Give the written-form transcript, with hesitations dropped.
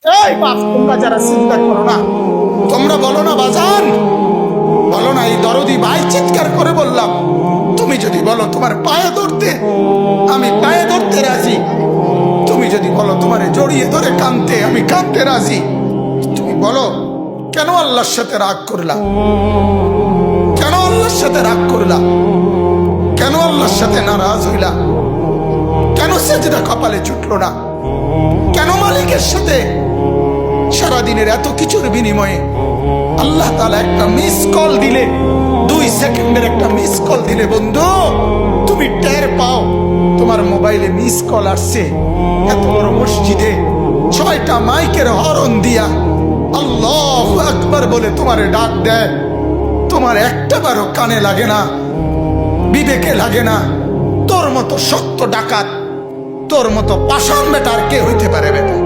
এই বাপ, তোমরা যারা চিন্তা করো না, তোমরা বলো না বাজান, বলো না এই দরদি ভাই চিৎকার করে বললাম, তুমি যদি বলো তোমার পায়ে ধরতে, আমি পায়ে ধরতে রাজি। তুমি যদি বলো তোমারে জড়িয়ে ধরে কাঁদতে, আমি কাঁদতে রাজি। তুমি বলো কেন আল্লাহর সাথে রাগ করলা, কেন আল্লাহর সাথে রাগ করলা, কেন আল্লাহর সাথে নারাজ হইলা, কেন সেজদা কপালে ছুটলো না, কেন মালিকের সাথে সারাদিনের এত কিছুর বিনিময়ে আল্লাহ তাআলা একটা মিস কল দিলে, 2 সেকেন্ডের একটা মিস কল দিলে বন্ধু তুমি টের পাও তোমার মোবাইলে মিস কল আসছে। এত বড় মসজিদে 6টা মাইকের হরন দিয়া আল্লাহু আকবার বলে তোমারে ডাক দেয়, তোমার একটা বারও কানে লাগে না, বিবেকে লাগে না। তোর মতো শক্ত ডাকাত, তোর মতো পাষাণ বেটার কে হইতে পারে বেটা?